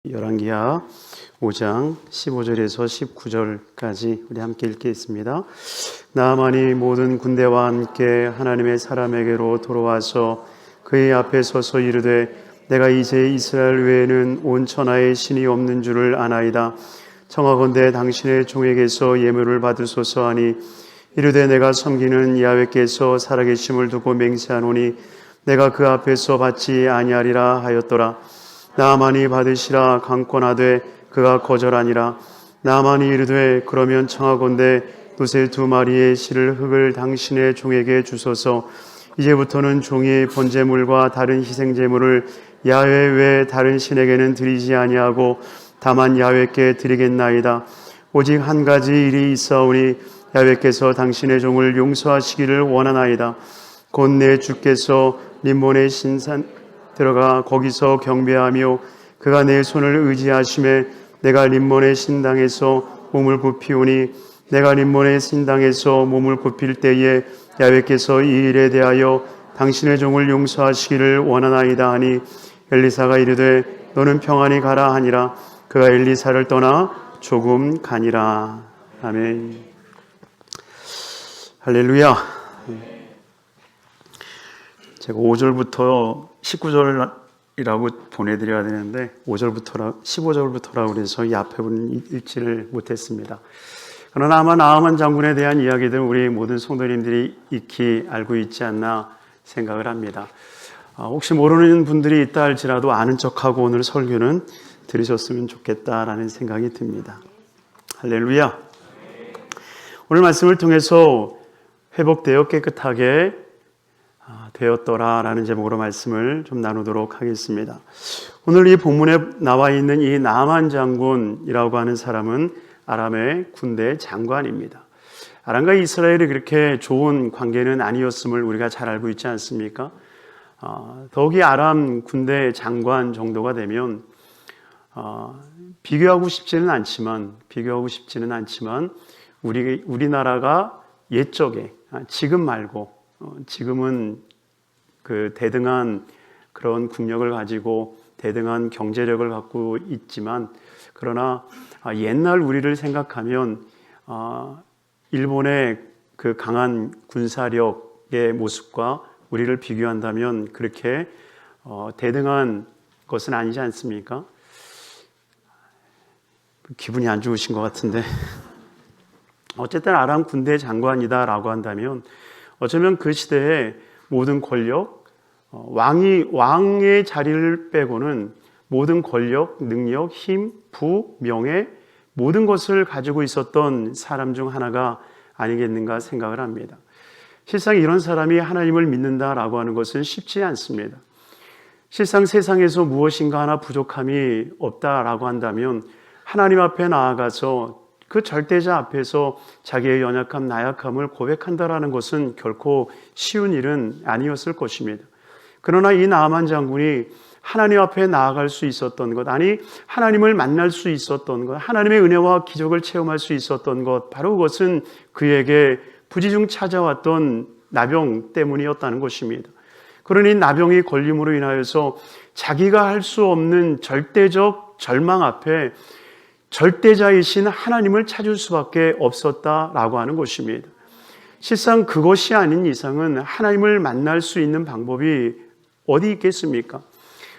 열왕기하 5장 15절에서 19절까지 우리 함께 읽겠습니다. 나아만이 모든 군대와 함께 하나님의 사람에게로 돌아와서 그의 앞에 서서 이르되 내가 이제 이스라엘 외에는 온 천하에 신이 없는 줄을 아나이다. 청하건대 당신의 종에게서 예물을 받으소서 하니 이르되 내가 섬기는 야훼께서 살아계심을 두고 맹세하노니 내가 그 앞에서 받지 아니하리라 하였더라. 나아만이 받으시라 강권하되 그가 거절하니라. 나아만이 이르되 그러면 청하건대 두세 2마리의 실을 흙을 당신의 종에게 주소서. 이제부터는 종이 번제물과 다른 희생제물을 야훼 외 다른 신에게는 드리지 아니하고 다만 야훼께 드리겠나이다. 오직 한 가지 일이 있사오니 야훼께서 당신의 종을 용서하시기를 원하나이다. 곧 내 주께서 림몬의 신산 들어가 거기서 경배하며 그가 내 손을 의지하심에 내가 림몬의 신당에서 몸을 굽히오니 내가 림몬의 신당에서 몸을 굽힐 때에 야훼께서 이 일에 대하여 당신의 종을 용서하시기를 원하나이다 하니 엘리사가 이르되 너는 평안히 가라 하니라. 그가 엘리사를 떠나 조금 가니라. 아멘. 할렐루야. 제가 5절부터 19절이라고 보내드려야 되는데 15절부터라고 그래서 이 앞에 부분 읽지를 못했습니다. 그러나 아마 나아만 장군에 대한 이야기들은 우리 모든 성도님들이 익히 알고 있지 않나 생각을 합니다. 혹시 모르는 분들이 있다 할지라도 아는 척하고 오늘 설교는 들으셨으면 좋겠다라는 생각이 듭니다. 할렐루야. 오늘 말씀을 통해서 회복되어 깨끗하게 되었더라라는 제목으로 말씀을 좀 나누도록 하겠습니다. 오늘 이 본문에 나와 있는 이 나아만 장군이라고 하는 사람은 아람의 군대 장관입니다. 아람과 이스라엘이 그렇게 좋은 관계는 아니었음을 우리가 잘 알고 있지 않습니까? 더욱이 아람 군대 장관 정도가 되면 비교하고 싶지는 않지만 우리나라가 옛적에 지금 말고 지금은 그 대등한 그런 국력을 가지고 대등한 경제력을 갖고 있지만 그러나 옛날 우리를 생각하면 일본의 그 강한 군사력의 모습과 우리를 비교한다면 그렇게 대등한 것은 아니지 않습니까? 기분이 안 좋으신 것 같은데 어쨌든 아람 군대 장관이다라고 한다면 어쩌면 그 시대에 모든 권력, 왕의 자리를 빼고는 모든 권력, 능력, 힘, 부, 명예 모든 것을 가지고 있었던 사람 중 하나가 아니겠는가 생각을 합니다. 실상 이런 사람이 하나님을 믿는다라고 하는 것은 쉽지 않습니다. 실상 세상에서 무엇인가 하나 부족함이 없다라고 한다면 하나님 앞에 나아가서 그 절대자 앞에서 자기의 연약함, 나약함을 고백한다라는 것은 결코 쉬운 일은 아니었을 것입니다. 그러나 이 나아만 장군이 하나님 앞에 나아갈 수 있었던 것, 아니 하나님을 만날 수 있었던 것, 하나님의 은혜와 기적을 체험할 수 있었던 것, 바로 그것은 그에게 부지중 찾아왔던 나병 때문이었다는 것입니다. 그러니 나병이 걸림으로 인하여서 자기가 할 수 없는 절대적 절망 앞에 절대자이신 하나님을 찾을 수밖에 없었다라고 하는 것입니다. 실상 그것이 아닌 이상은 하나님을 만날 수 있는 방법이 어디 있겠습니까?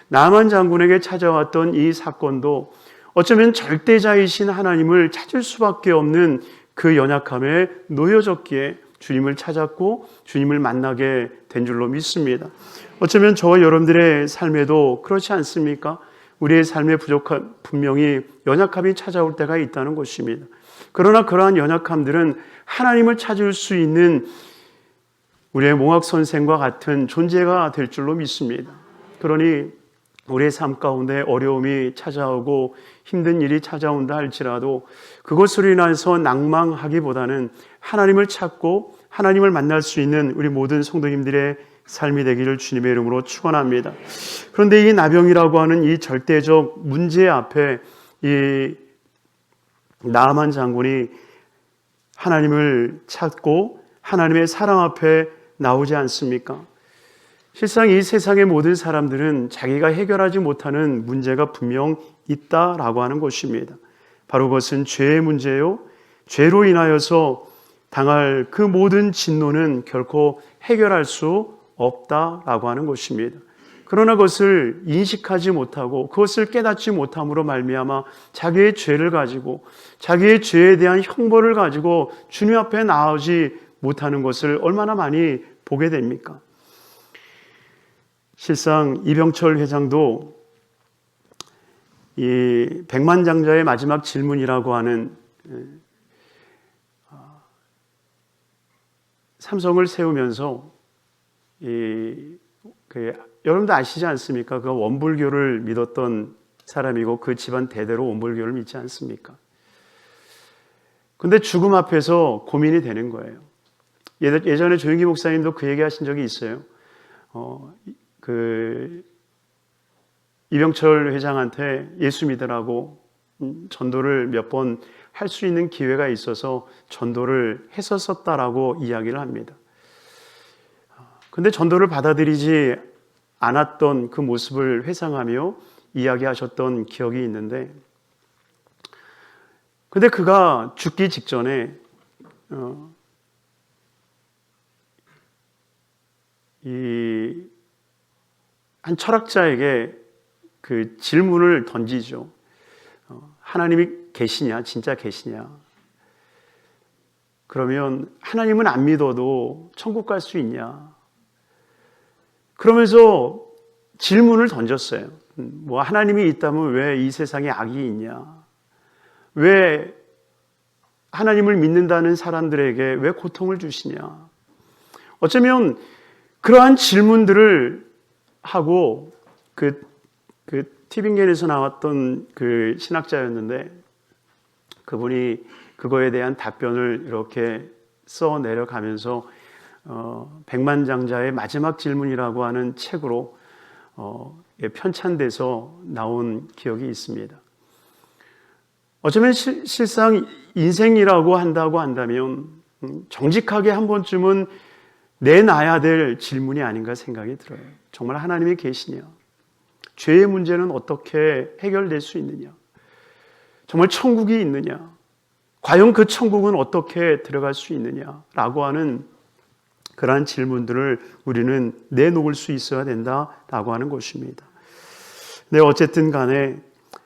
나아만 장군에게 찾아왔던 이 사건도 어쩌면 절대자이신 하나님을 찾을 수밖에 없는 그 연약함에 놓여졌기에 주님을 찾았고 주님을 만나게 된 줄로 믿습니다. 어쩌면 저와 여러분들의 삶에도 그렇지 않습니까? 우리의 삶의 부족함, 분명히 연약함이 찾아올 때가 있다는 것입니다. 그러나 그러한 연약함들은 하나님을 찾을 수 있는 우리의 몽학 선생과 같은 존재가 될 줄로 믿습니다. 그러니 우리의 삶 가운데 어려움이 찾아오고 힘든 일이 찾아온다 할지라도 그것으로 인해서 낭망하기보다는 하나님을 찾고 하나님을 만날 수 있는 우리 모든 성도님들의 삶이 되기를 주님의 이름으로 축원합니다. 그런데 이 나병이라고 하는 이 절대적 문제 앞에 이 나아만 장군이 하나님을 찾고 하나님의 사랑 앞에 나오지 않습니까? 실상 이 세상의 모든 사람들은 자기가 해결하지 못하는 문제가 분명 있다라고 하는 것입니다. 바로 그것은 죄의 문제요. 죄로 인하여서 당할 그 모든 진노는 결코 해결할 수 없다라고 하는 것입니다. 그러나 그것을 인식하지 못하고 그것을 깨닫지 못함으로 말미암아 자기의 죄를 가지고 자기의 죄에 대한 형벌을 가지고 주님 앞에 나오지 못하는 것을 얼마나 많이 보게 됩니까? 실상 이병철 회장도 이 백만장자의 마지막 질문이라고 하는 삼성을 세우면서 여러분도 아시지 않습니까? 그 원불교를 믿었던 사람이고 그 집안 대대로 원불교를 믿지 않습니까? 근데 죽음 앞에서 고민이 되는 거예요. 예전에 조영기 목사님도 그 얘기 하신 적이 있어요. 이병철 회장한테 예수 믿으라고 전도를 몇 번 할 수 있는 기회가 있어서 전도를 했었다라고 이야기를 합니다. 근데 전도를 받아들이지 않았던 그 모습을 회상하며 이야기하셨던 기억이 있는데, 근데 그가 죽기 직전에 한 철학자에게 그 질문을 던지죠. 하나님이 계시냐? 진짜 계시냐? 그러면 하나님은 안 믿어도 천국 갈 수 있냐? 그러면서 질문을 던졌어요. 뭐 하나님이 있다면 왜 이 세상에 악이 있냐? 왜 하나님을 믿는다는 사람들에게 왜 고통을 주시냐? 어쩌면 그러한 질문들을 하고 그 티빙겐에서 나왔던 그 신학자였는데 그분이 그거에 대한 답변을 이렇게 써 내려가면서 백만장자의 마지막 질문이라고 하는 책으로 편찬돼서 나온 기억이 있습니다. 어쩌면 실상 인생이라고 한다면 정직하게 한 번쯤은 내놔야 될 질문이 아닌가 생각이 들어요. 정말 하나님이 계시냐? 죄의 문제는 어떻게 해결될 수 있느냐? 정말 천국이 있느냐? 과연 그 천국은 어떻게 들어갈 수 있느냐? 라고 하는 그러한 질문들을 우리는 내놓을 수 있어야 된다라고 하는 것입니다. 네, 어쨌든 간에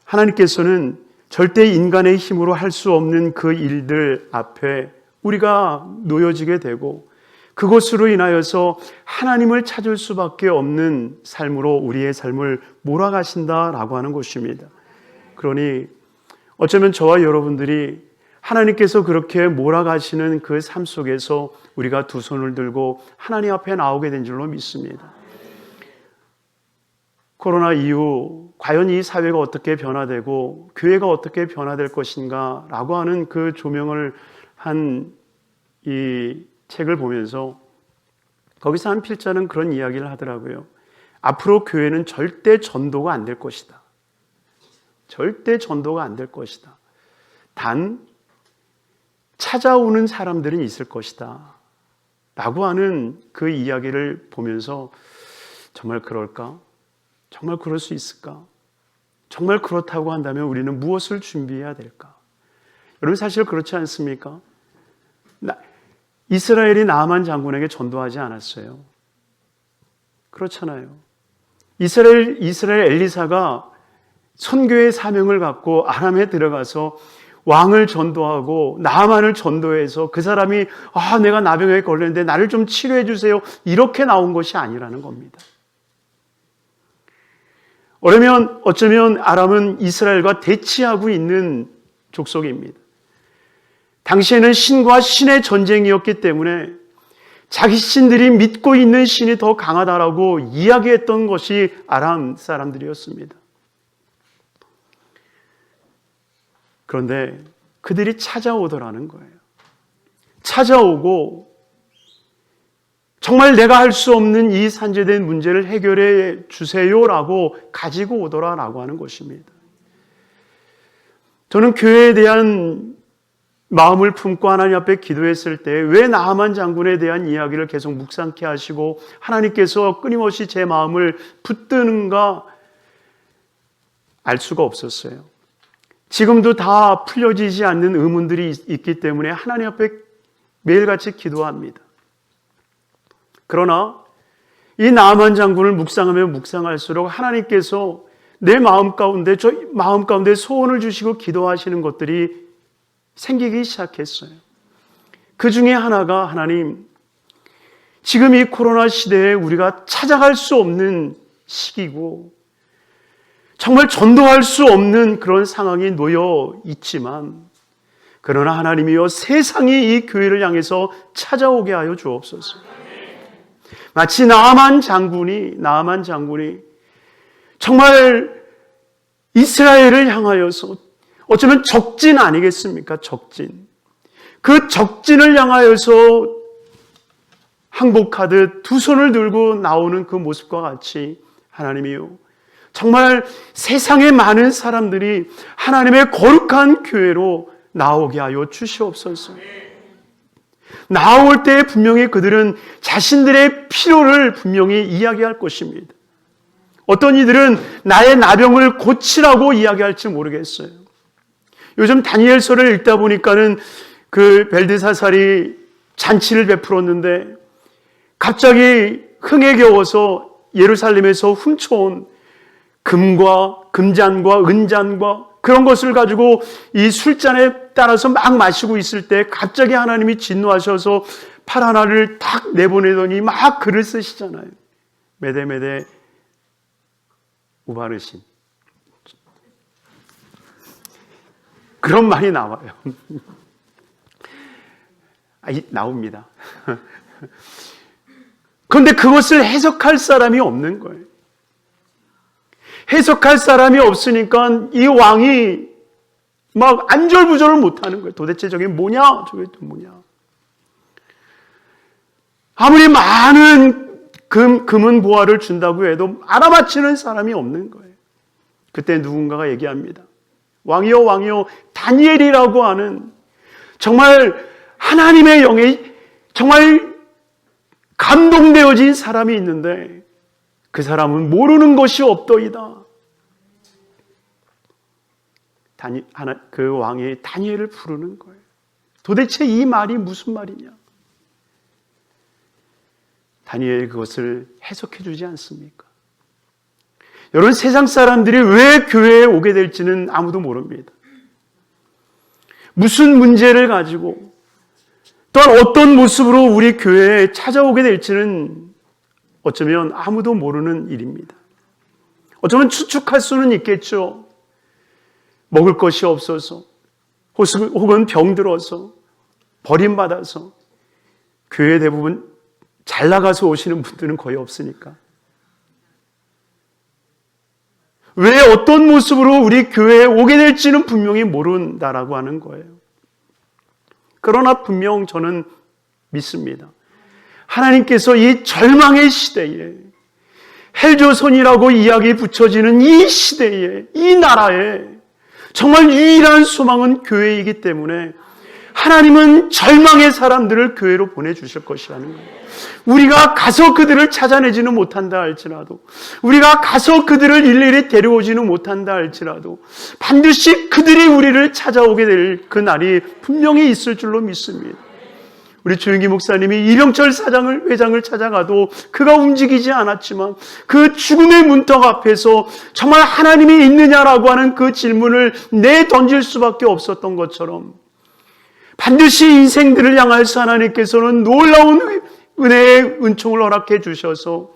하나님께서는 절대 인간의 힘으로 할 수 없는 그 일들 앞에 우리가 놓여지게 되고 그것으로 인하여서 하나님을 찾을 수밖에 없는 삶으로 우리의 삶을 몰아가신다라고 하는 것입니다. 그러니 어쩌면 저와 여러분들이 하나님께서 그렇게 몰아가시는 그 삶 속에서 우리가 두 손을 들고 하나님 앞에 나오게 된 줄로 믿습니다. 코로나 이후 과연 이 사회가 어떻게 변화되고 교회가 어떻게 변화될 것인가 라고 하는 그 조명을 한 이 책을 보면서 거기서 한 필자는 그런 이야기를 하더라고요. 앞으로 교회는 절대 전도가 안 될 것이다. 절대 전도가 안 될 것이다. 단 찾아오는 사람들은 있을 것이다 라고 하는 그 이야기를 보면서 정말 그럴까? 정말 그럴 수 있을까? 정말 그렇다고 한다면 우리는 무엇을 준비해야 될까? 여러분 사실 그렇지 않습니까? 이스라엘이 나아만 장군에게 전도하지 않았어요. 그렇잖아요. 이스라엘 엘리사가 선교의 사명을 갖고 아람에 들어가서 왕을 전도하고 나아만을 전도해서 그 사람이 내가 나병에 걸렸는데 나를 좀 치료해 주세요. 이렇게 나온 것이 아니라는 겁니다. 어쩌면 아람은 이스라엘과 대치하고 있는 족속입니다. 당시에는 신과 신의 전쟁이었기 때문에 자기 신들이 믿고 있는 신이 더 강하다라고 이야기했던 것이 아람 사람들이었습니다. 그런데 그들이 찾아오더라는 거예요. 찾아오고 정말 내가 할 수 없는 이 산재된 문제를 해결해 주세요라고 가지고 오더라라고 하는 것입니다. 저는 교회에 대한 마음을 품고 하나님 앞에 기도했을 때 왜 나하만 장군에 대한 이야기를 계속 묵상케 하시고 하나님께서 끊임없이 제 마음을 붙드는가 알 수가 없었어요. 지금도 다 풀려지지 않는 의문들이 있기 때문에 하나님 앞에 매일같이 기도합니다. 그러나 이 나하만 장군을 묵상하면 묵상할수록 하나님께서 내 마음 가운데, 저 마음 가운데 소원을 주시고 기도하시는 것들이 생기기 시작했어요. 그 중에 하나가 하나님, 지금 이 코로나 시대에 우리가 찾아갈 수 없는 시기고 정말 전도할 수 없는 그런 상황이 놓여 있지만 그러나 하나님이여 세상이 이 교회를 향해서 찾아오게 하여 주옵소서. 마치 나하만 장군이 정말 이스라엘을 향하여서 어쩌면 적진 아니겠습니까? 적진. 그 적진을 향하여서 항복하듯 두 손을 들고 나오는 그 모습과 같이 하나님이요, 정말 세상의 많은 사람들이 하나님의 거룩한 교회로 나오게 하여 주시옵소서. 나올 때 분명히 그들은 자신들의 필요를 분명히 이야기할 것입니다. 어떤 이들은 나의 나병을 고치라고 이야기할지 모르겠어요. 요즘 다니엘서를 읽다 보니까는 그 벨드사살이 잔치를 베풀었는데 갑자기 흥에 겨워서 예루살렘에서 훔쳐온 금잔과 은잔과 그런 것을 가지고 이 술잔에 따라서 막 마시고 있을 때 갑자기 하나님이 진노하셔서 팔 하나를 탁 내보내더니 막 글을 쓰시잖아요. 메데메데 우바르신. 그런 말이 나와요. 나옵니다. 그런데 그것을 해석할 사람이 없는 거예요. 해석할 사람이 없으니까 이 왕이 막 안절부절을 못하는 거예요. 도대체 저게 뭐냐? 저게 또 뭐냐? 아무리 많은 금은 보화를 준다고 해도 알아맞히는 사람이 없는 거예요. 그때 누군가가 얘기합니다. 왕이여 왕이여, 다니엘이라고 하는 정말 하나님의 영에 정말 감동되어진 사람이 있는데 그 사람은 모르는 것이 없더이다. 그 왕이 다니엘을 부르는 거예요. 도대체 이 말이 무슨 말이냐? 다니엘이 그것을 해석해 주지 않습니까? 여러분, 세상 사람들이 왜 교회에 오게 될지는 아무도 모릅니다. 무슨 문제를 가지고 또한 어떤 모습으로 우리 교회에 찾아오게 될지는 어쩌면 아무도 모르는 일입니다. 어쩌면 추측할 수는 있겠죠. 먹을 것이 없어서 혹은 병들어서 버림받아서 교회 대부분 잘 나가서 오시는 분들은 거의 없으니까. 왜 어떤 모습으로 우리 교회에 오게 될지는 분명히 모른다라고 하는 거예요. 그러나 분명 저는 믿습니다. 하나님께서 이 절망의 시대에, 헬조선이라고 이야기 붙여지는 이 시대에, 이 나라에 정말 유일한 소망은 교회이기 때문에 하나님은 절망의 사람들을 교회로 보내주실 것이라는 거예요. 우리가 가서 그들을 찾아내지는 못한다 할지라도, 우리가 가서 그들을 일일이 데려오지는 못한다 할지라도 반드시 그들이 우리를 찾아오게 될 그 날이 분명히 있을 줄로 믿습니다. 우리 조영기 목사님이 이병철 회장을 찾아가도 그가 움직이지 않았지만 그 죽음의 문턱 앞에서 정말 하나님이 있느냐라고 하는 그 질문을 내던질 수밖에 없었던 것처럼 반드시 인생들을 향해서 하나님께서는 놀라운 은혜의 은총을 허락해 주셔서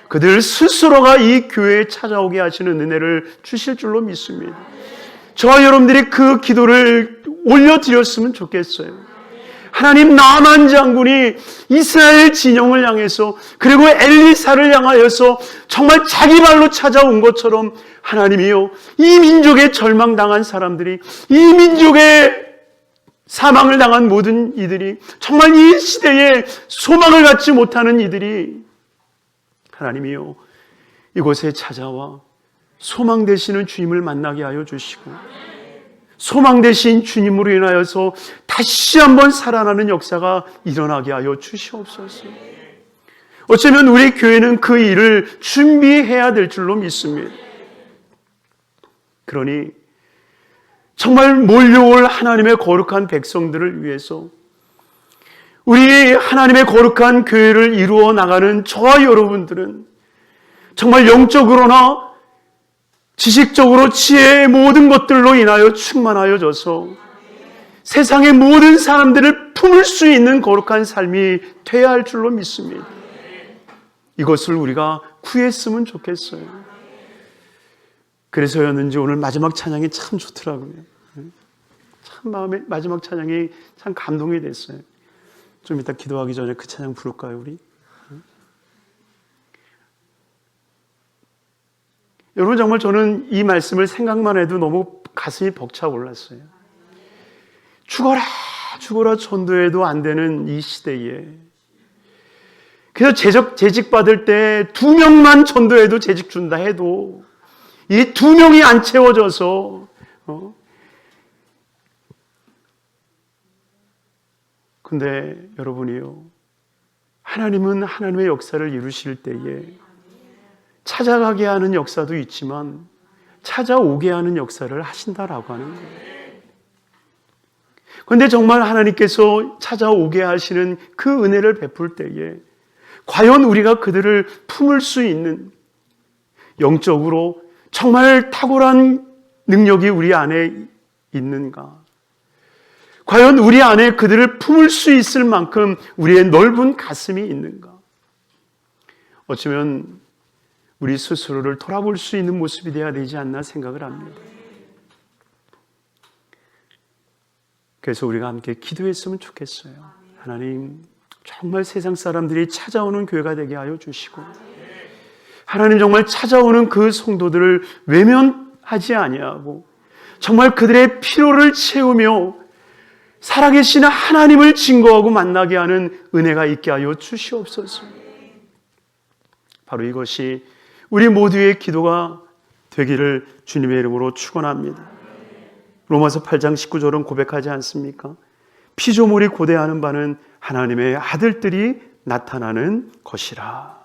그들 스스로가 이 교회에 찾아오게 하시는 은혜를 주실 줄로 믿습니다. 저와 여러분들이 그 기도를 올려드렸으면 좋겠어요. 하나님, 나만 장군이 이스라엘 진영을 향해서 그리고 엘리사를 향하여서 정말 자기 발로 찾아온 것처럼 하나님이요, 이 민족의 절망당한 사람들이, 이 민족의 사망을 당한 모든 이들이, 정말 이 시대에 소망을 갖지 못하는 이들이 하나님이요, 이곳에 찾아와 소망 되시는 주님을 만나게 하여 주시고 소망 되신 주님으로 인하여서 다시 한번 살아나는 역사가 일어나게 하여 주시옵소서. 어쩌면 우리 교회는 그 일을 준비해야 될 줄로 믿습니다. 그러니 정말 몰려올 하나님의 거룩한 백성들을 위해서 우리 하나님의 거룩한 교회를 이루어 나가는 저와 여러분들은 정말 영적으로나 지식적으로 지혜의 모든 것들로 인하여 충만하여져서 세상의 모든 사람들을 품을 수 있는 거룩한 삶이 되어야 할 줄로 믿습니다. 이것을 우리가 구했으면 좋겠어요. 그래서였는지 오늘 마지막 찬양이 참 좋더라고요. 참 마음에 마지막 찬양이 참 감동이 됐어요. 좀 이따 기도하기 전에 그 찬양 부를까요, 우리? 여러분, 정말 저는 이 말씀을 생각만 해도 너무 가슴이 벅차 올랐어요. 죽어라 죽어라 전도해도 안 되는 이 시대에, 그래서 재직 받을 때 2명만 전도해도 재직 준다 해도 이 2명이 안 채워져서 근데 여러분이요, 하나님은 하나님의 역사를 이루실 때에 찾아가게 하는 역사도 있지만 찾아오게 하는 역사를 하신다라고 하는 거예요. 그런데 정말 하나님께서 찾아오게 하시는 그 은혜를 베풀 때에 과연 우리가 그들을 품을 수 있는 영적으로 정말 탁월한 능력이 우리 안에 있는가? 과연 우리 안에 그들을 품을 수 있을 만큼 우리의 넓은 가슴이 있는가? 어쩌면 우리 스스로를 돌아볼 수 있는 모습이 되어야 되지 않나 생각을 합니다. 그래서 우리가 함께 기도했으면 좋겠어요. 하나님, 정말 세상 사람들이 찾아오는 교회가 되게 하여 주시고, 하나님 정말 찾아오는 그 성도들을 외면하지 아니하고 정말 그들의 필요를 채우며 살아계신 하나님을 증거하고 만나게 하는 은혜가 있게 하여 주시옵소서. 바로 이것이 우리 모두의 기도가 되기를 주님의 이름으로 축원합니다. 로마서 8장 19절은 고백하지 않습니까? 피조물이 고대하는 바는 하나님의 아들들이 나타나는 것이라.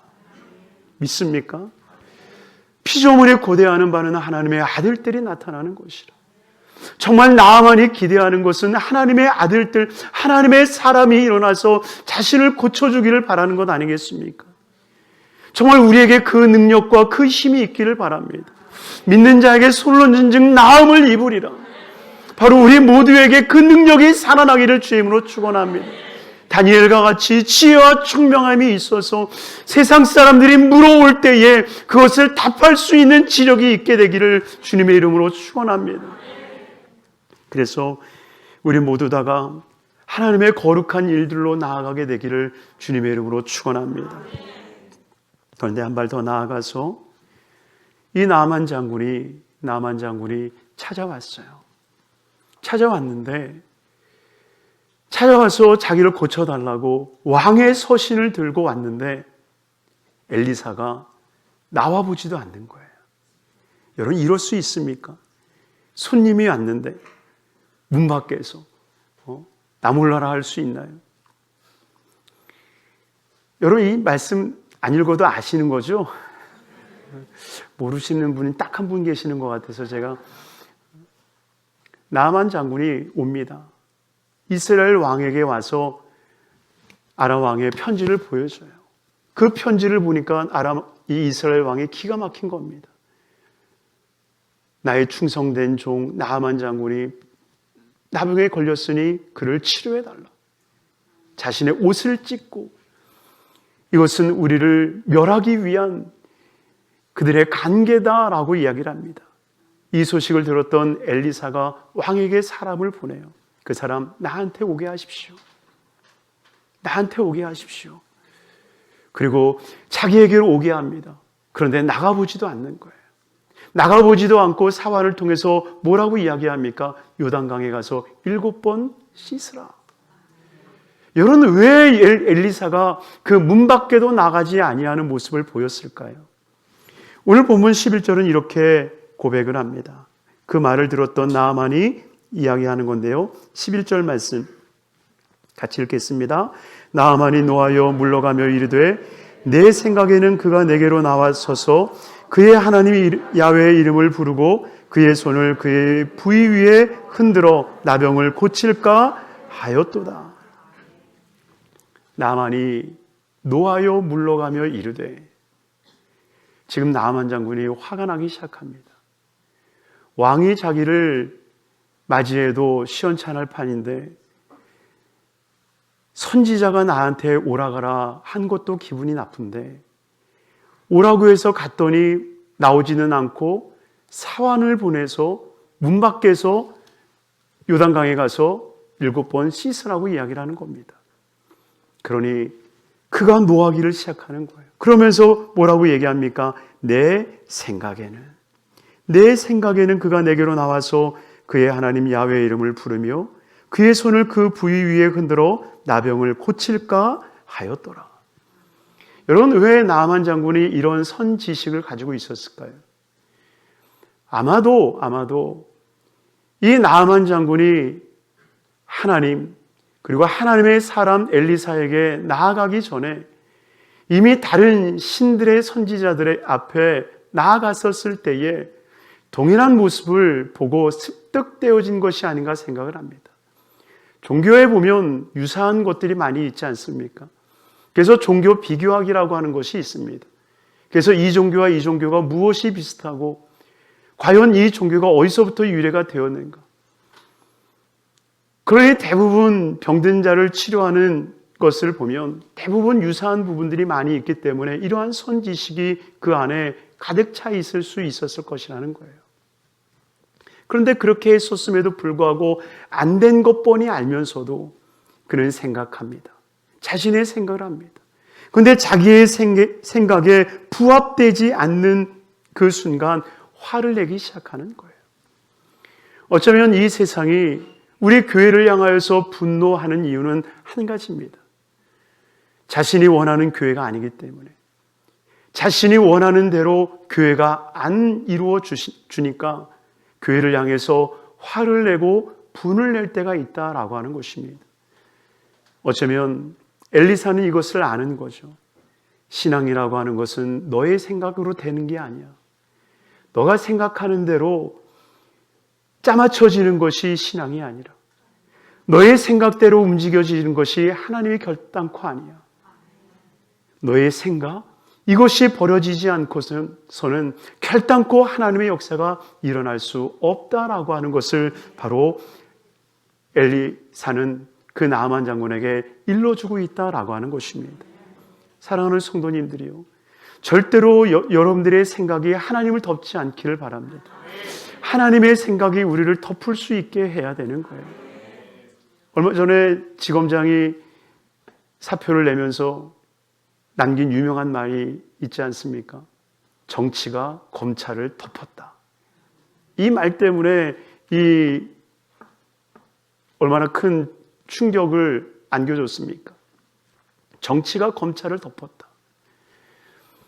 믿습니까? 피조물이 고대하는 바는 하나님의 아들들이 나타나는 것이라. 정말 나만이 기대하는 것은 하나님의 아들들, 하나님의 사람이 일어나서 자신을 고쳐주기를 바라는 것 아니겠습니까? 정말 우리에게 그 능력과 그 힘이 있기를 바랍니다. 믿는 자에게 손을 얹은 즉 나음을 입으리라. 바로 우리 모두에게 그 능력이 살아나기를 주임으로 축원합니다. 다니엘과 같이 지혜와 총명함이 있어서 세상 사람들이 물어올 때에 그것을 답할 수 있는 지력이 있게 되기를 주님의 이름으로 축원합니다. 그래서 우리 모두 다가 하나님의 거룩한 일들로 나아가게 되기를 주님의 이름으로 축원합니다. 그런데 한 발 더 나아가서 이 나만 장군이 찾아왔어요. 찾아왔는데 찾아와서 자기를 고쳐달라고 왕의 서신을 들고 왔는데 엘리사가 나와보지도 않는 거예요. 여러분, 이럴 수 있습니까? 손님이 왔는데 문 밖에서 나 몰라라 할 수 있나요? 여러분, 이 말씀 안 읽어도 아시는 거죠? 모르시는 분이 딱 한 분 계시는 것 같아서 제가, 나만 장군이 옵니다. 이스라엘 왕에게 와서 아람 왕의 편지를 보여줘요. 그 편지를 보니까 이 이스라엘 왕이 기가 막힌 겁니다. 나의 충성된 종 나만 장군이 나병에 걸렸으니 그를 치료해달라. 자신의 옷을 찢고 이것은 우리를 멸하기 위한 그들의 간계다라고 이야기를 합니다. 이 소식을 들었던 엘리사가 왕에게 사람을 보내요. 그 사람, 나한테 오게 하십시오. 나한테 오게 하십시오. 그리고 자기에게로 오게 합니다. 그런데 나가보지도 않는 거예요. 나가보지도 않고 사환을 통해서 뭐라고 이야기합니까? 요단강에 가서 7번 씻으라. 여러분, 왜 엘리사가 그 문 밖에도 나가지 아니하는 모습을 보였을까요? 오늘 본문 11절은 이렇게 고백을 합니다. 그 말을 들었던 나아만이 이야기하는 건데요. 11절 말씀, 같이 읽겠습니다. 나아만이 노하여 물러가며 이르되 내 생각에는 그가 내게로 나와서서 그의 하나님 야훼의 이름을 부르고 그의 손을 그의 부위 위에 흔들어 나병을 고칠까 하였도다. 나아만이 노하여 물러가며 이르되, 지금 나아만 장군이 화가 나기 시작합니다. 왕이 자기를 맞이해도 시원찮을 판인데 선지자가 나한테 오라가라 한 것도 기분이 나쁜데 오라고 해서 갔더니 나오지는 않고 사환을 보내서 문 밖에서 요단강에 가서 7번 씻으라고 이야기를 하는 겁니다. 그러니 그가 노하기를 시작하는 거예요. 그러면서 뭐라고 얘기합니까? 내 생각에는 그가 내게로 나와서 그의 하나님 야훼의 이름을 부르며 그의 손을 그 부위 위에 흔들어 나병을 고칠까 하였더라. 여러분, 왜 나아만 장군이 이런 선지식을 가지고 있었을까요? 아마도 이 나아만 장군이 하나님 그리고 하나님의 사람 엘리사에게 나아가기 전에 이미 다른 신들의 선지자들의 앞에 나아갔었을 때에 동일한 모습을 보고 습득되어진 것이 아닌가 생각을 합니다. 종교에 보면 유사한 것들이 많이 있지 않습니까? 그래서 종교 비교학이라고 하는 것이 있습니다. 그래서 이 종교와 이 종교가 무엇이 비슷하고 과연 이 종교가 어디서부터 유래가 되었는가? 그러니 대부분 병든 자를 치료하는 것을 보면 대부분 유사한 부분들이 많이 있기 때문에 이러한 선지식이 그 안에 가득 차 있을 수 있었을 것이라는 거예요. 그런데 그렇게 했었음에도 불구하고 안 된 것 뻔히 알면서도 그는 생각합니다. 자신의 생각을 합니다. 그런데 자기의 생각에 부합되지 않는 그 순간 화를 내기 시작하는 거예요. 어쩌면 이 세상이 우리 교회를 향하여서 분노하는 이유는 한 가지입니다. 자신이 원하는 교회가 아니기 때문에, 자신이 원하는 대로 교회가 안 이루어 주니까 교회를 향해서 화를 내고 분을 낼 때가 있다라고 하는 것입니다. 어쩌면 엘리사는 이것을 아는 거죠. 신앙이라고 하는 것은 너의 생각으로 되는 게 아니야. 너가 생각하는 대로 짜맞춰지는 것이 신앙이 아니라 너의 생각대로 움직여지는 것이 하나님의 결단코 아니야. 너의 생각, 이것이 버려지지 않고서는 결단코 하나님의 역사가 일어날 수 없다라고 하는 것을 바로 엘리사는 그 나아만 장군에게 일러주고 있다라고 하는 것입니다. 사랑하는 성도님들이요, 절대로 여러분들의 생각이 하나님을 덮지 않기를 바랍니다. 하나님의 생각이 우리를 덮을 수 있게 해야 되는 거예요. 얼마 전에 지검장이 사표를 내면서 남긴 유명한 말이 있지 않습니까? 정치가 검찰을 덮었다. 이 말 때문에 얼마나 큰 충격을 안겨줬습니까? 정치가 검찰을 덮었다.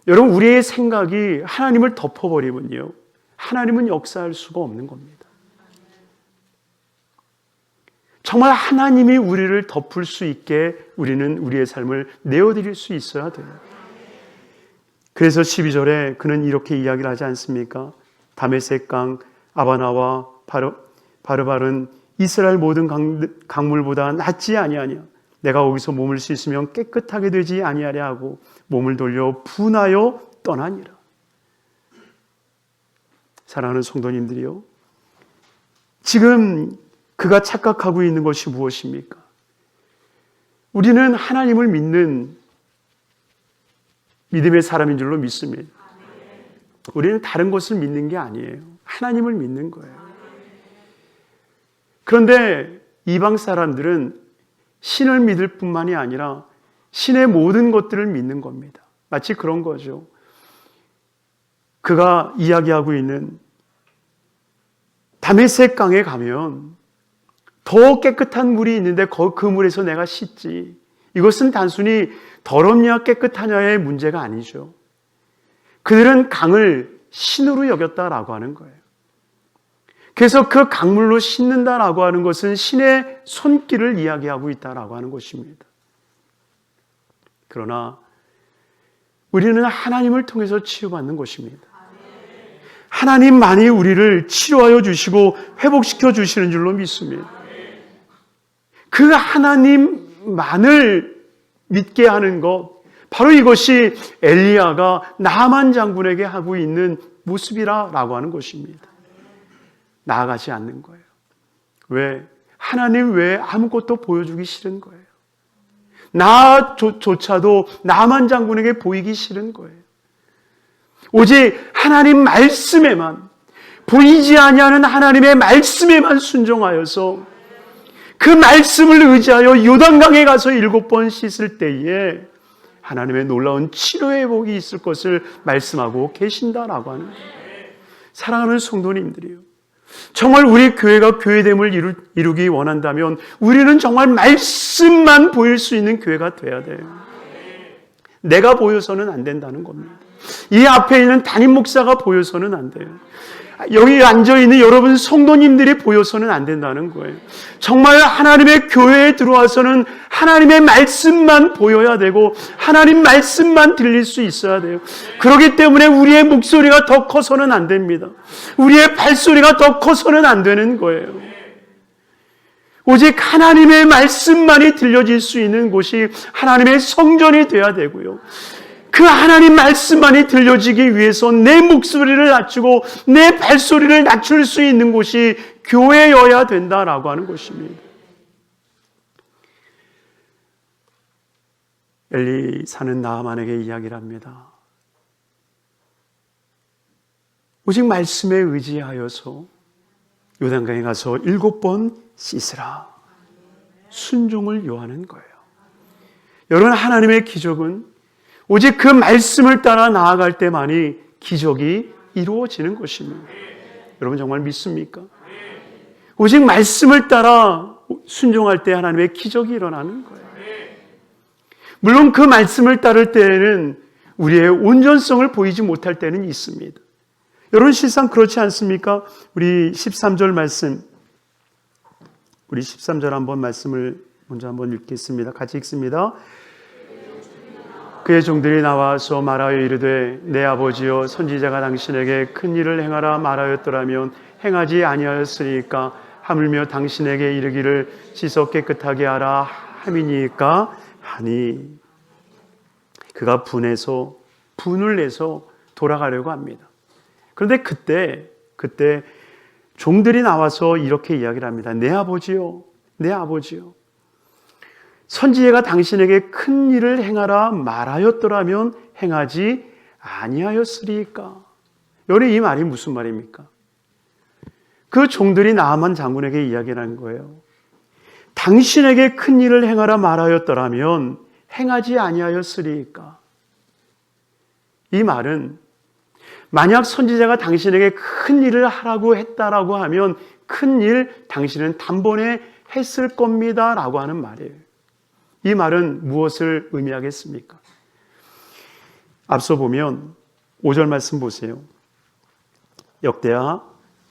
여러분, 우리의 생각이 하나님을 덮어버리면요, 하나님은 역사할 수가 없는 겁니다. 정말 하나님이 우리를 덮을 수 있게 우리는 우리의 삶을 내어드릴 수 있어야 돼요. 그래서 12절에 그는 이렇게 이야기를 하지 않습니까? 다메섹 강 아바나와 바르발은 이스라엘 모든 강물보다 낫지 아니하냐. 내가 거기서 몸을 씻으면 깨끗하게 되지 아니하랴 하고 몸을 돌려 분하여 떠나니라. 사랑하는 성도님들이요, 지금 그가 착각하고 있는 것이 무엇입니까? 우리는 하나님을 믿는 믿음의 사람인 줄로 믿습니다. 우리는 다른 것을 믿는 게 아니에요. 하나님을 믿는 거예요. 그런데 이방 사람들은 신을 믿을 뿐만이 아니라 신의 모든 것들을 믿는 겁니다. 마치 그런 거죠. 그가 이야기하고 있는 다메섹 강에 가면 더 깨끗한 물이 있는데 그 물에서 내가 씻지. 이것은 단순히 더럽냐 깨끗하냐의 문제가 아니죠. 그들은 강을 신으로 여겼다라고 하는 거예요. 그래서 그 강물로 씻는다라고 하는 것은 신의 손길을 이야기하고 있다라고 하는 것입니다. 그러나 우리는 하나님을 통해서 치유받는 것입니다. 하나님만이 우리를 치료하여 주시고 회복시켜 주시는 줄로 믿습니다. 그 하나님만을 믿게 하는 것, 바로 이것이 엘리야가 나만 장군에게 하고 있는 모습이라고 하는 것입니다. 나아가지 않는 거예요. 왜? 하나님 외에 아무것도 보여주기 싫은 거예요. 나조차도 나만 장군에게 보이기 싫은 거예요. 오직 하나님 말씀에만, 보이지 아니하는 하나님의 말씀에만 순종하여서 그 말씀을 의지하여 요단강에 가서 7번 씻을 때에 하나님의 놀라운 치료의 복이 있을 것을 말씀하고 계신다라고 하는 거예요. 사랑하는 성도님들이요, 정말 우리 교회가 교회됨을 이루기 원한다면 우리는 정말 말씀만 보일 수 있는 교회가 돼야 돼요. 내가 보여서는 안 된다는 겁니다. 이 앞에 있는 담임 목사가 보여서는 안 돼요. 여기 앉아있는 여러분 성도님들이 보여서는 안 된다는 거예요. 정말 하나님의 교회에 들어와서는 하나님의 말씀만 보여야 되고 하나님 말씀만 들릴 수 있어야 돼요. 그렇기 때문에 우리의 목소리가 더 커서는 안 됩니다. 우리의 발소리가 더 커서는 안 되는 거예요. 오직 하나님의 말씀만이 들려질 수 있는 곳이 하나님의 성전이 되어야 되고요. 그 하나님 말씀만이 들려지기 위해서 내 목소리를 낮추고 내 발소리를 낮출 수 있는 곳이 교회여야 된다라고 하는 것입니다. 엘리사는 나아만에게 이야기를 합니다. 오직 말씀에 의지하여서 요단강에 가서 7번 씻으라. 순종을 요하는 거예요. 여러분, 하나님의 기적은 오직 그 말씀을 따라 나아갈 때만이 기적이 이루어지는 것입니다. 여러분 정말 믿습니까? 오직 말씀을 따라 순종할 때 하나님의 기적이 일어나는 거예요. 물론 그 말씀을 따를 때에는 우리의 온전성을 보이지 못할 때는 있습니다. 여러분 실상 그렇지 않습니까? 우리 13절 말씀, 우리 13절 한번 말씀을 먼저 한번 읽겠습니다. 같이 읽습니다. 그의 종들이 나와서 말하여 이르되 내 아버지여 선지자가 당신에게 큰 일을 행하라 말하였더라면 행하지 아니하였으니까 하물며 당신에게 이르기를 씻어 깨끗하게 하라 함이니까 하니. 그가 분을 내서 돌아가려고 합니다. 그런데 그때 종들이 나와서 이렇게 이야기를 합니다. 내 아버지요, 내 아버지요, 선지자가 당신에게 큰 일을 행하라 말하였더라면 행하지 아니하였으리까. 여러분 이 말이 무슨 말입니까? 그 종들이 나아만 장군에게 이야기를 한 거예요. 당신에게 큰 일을 행하라 말하였더라면 행하지 아니하였으리까. 이 말은 만약 선지자가 당신에게 큰 일을 하라고 했다라고 하면 큰 일 당신은 단번에 했을 겁니다 라고 하는 말이에요. 이 말은 무엇을 의미하겠습니까? 앞서 보면 5절 말씀 보세요. 역대하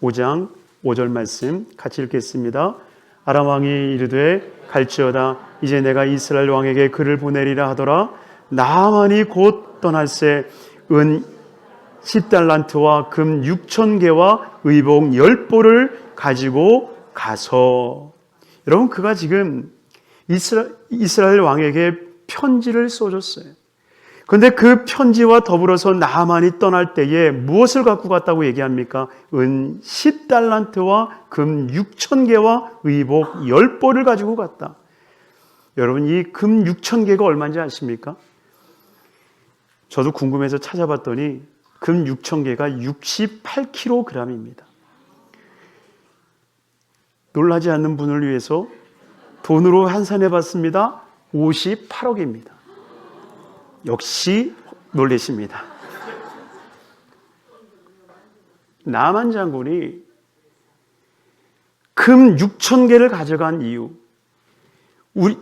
5장 5절 말씀 같이 읽겠습니다. 아람 왕이 이르되 갈지어다 이제 내가 이스라엘 왕에게 그를 보내리라 하더라. 나아만이 곧 떠날새 은 10달란트와 금 6,000개와 의복 10보를 가지고 가서. 여러분 그가 지금 이스라엘 왕에게 편지를 써줬어요. 그런데 그 편지와 더불어서 나아만이 떠날 때에 무엇을 갖고 갔다고 얘기합니까? 은 10달란트와 금 6,000개와 의복 10보를 가지고 갔다. 여러분 이 금 6,000개가 얼마인지 아십니까? 저도 궁금해서 찾아봤더니 금 6,000개가 68kg입니다. 놀라지 않는 분을 위해서 돈으로 환산해 봤습니다. 58억입니다. 역시 놀라십니다. 나아만 장군이 금 6,000개를 가져간 이유,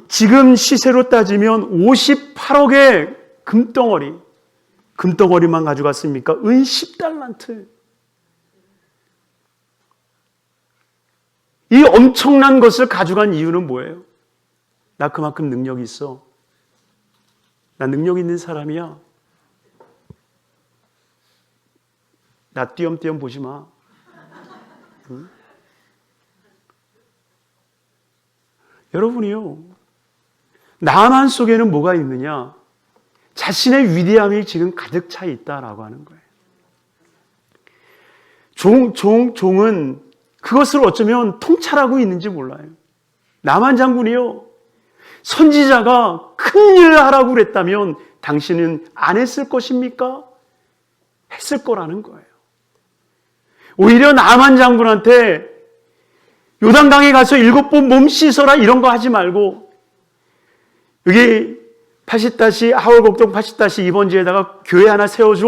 지금 시세로 따지면 58억의 금덩어리만 가져갔습니까? 은 10달란트. 이 엄청난 것을 가져간 이유는 뭐예요? 나 그만큼 능력이 있어. 나 능력 있는 사람이야. 나 띄엄띄엄 보지 마. 응? 여러분이요, 나만 속에는 뭐가 있느냐? 자신의 위대함이 지금 가득 차 있다라고 하는 거예요. 종은 그것을 어쩌면 통찰하고 있는지 몰라요. 나만 장군이요, 선지자가 큰 일을 하라고 그랬다면 당신은 안 했을 것입니까? 했을 거라는 거예요. 오히려 나만 장군한테 요단강에 가서 7번 몸 씻어라 이런 거 하지 말고, 여기 80- 하월곡동 80-2번지에다가 교회 하나 세워줘,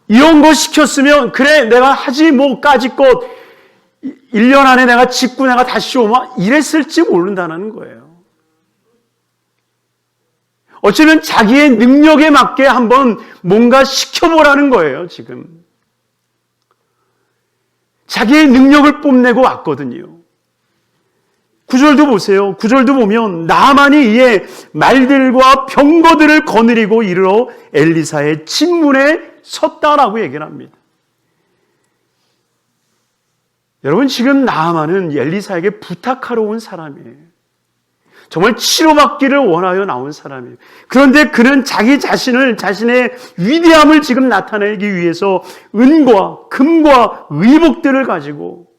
이런 거 시켰으면 그래 내가 하지 뭐 까짓것 1년 안에 내가 짓고 내가 다시 오마 이랬을지 모른다는 거예요. 어쩌면 자기의 능력에 맞게 한번 뭔가 시켜보라는 거예요. 지금 자기의 능력을 뽐내고 왔거든요. 9절도 보세요. 9절도 보면 나만이 이에 말들과 병거들을 거느리고 이르러 엘리사의 침문에 섰다라고 얘기를 합니다. 여러분, 지금 나아만은 엘리사에게 부탁하러 온 사람이에요. 정말 치료받기를 원하여 나온 사람이에요. 그런데 그는 자기 자신을, 자신의 위대함을 지금 나타내기 위해서 은과 금과 의복들을 가지고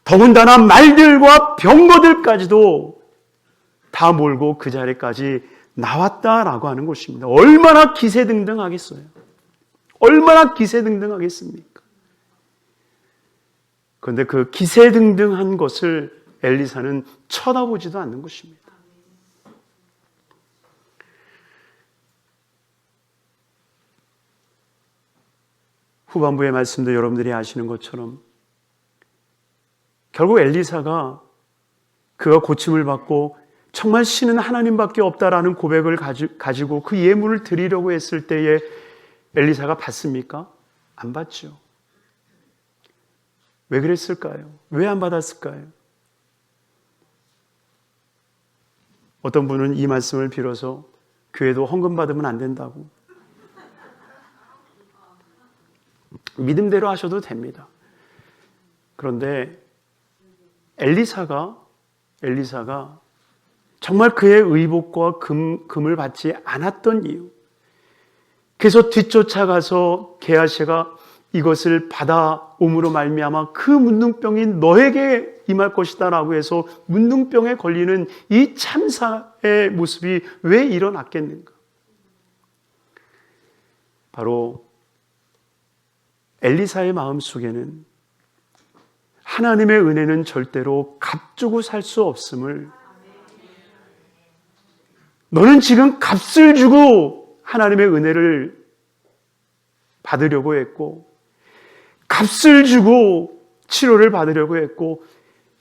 더군다나 말들과 병거들까지도 다 몰고 그 자리까지 나왔다라고 하는 것입니다. 얼마나 기세등등하겠어요? 얼마나 기세등등하겠습니까? 그런데 그 기세등등한 것을 엘리사는 쳐다보지도 않는 것입니다. 후반부의 말씀도 여러분들이 아시는 것처럼 결국 엘리사가 그가 고침을 받고 정말 신은 하나님밖에 없다라는 고백을 가지고 그 예물을 드리려고 했을 때에 엘리사가 받습니까? 안 받죠. 왜 그랬을까요? 왜 안 받았을까요? 어떤 분은 이 말씀을 빌어서 교회도 헌금 받으면 안 된다고, 믿음대로 하셔도 됩니다. 그런데 엘리사가 정말 그의 의복과 금을 받지 않았던 이유, 그래서 뒤쫓아가서 게하시가 이것을 받아옴으로 말미암아 그 문둥병이 너에게 임할 것이다 라고 해서 문둥병에 걸리는 이 참사의 모습이 왜 일어났겠는가? 바로 엘리사의 마음속에는 하나님의 은혜는 절대로 값주고 살 수 없음을, 너는 지금 값을 주고 하나님의 은혜를 받으려고 했고, 값을 주고 치료를 받으려고 했고,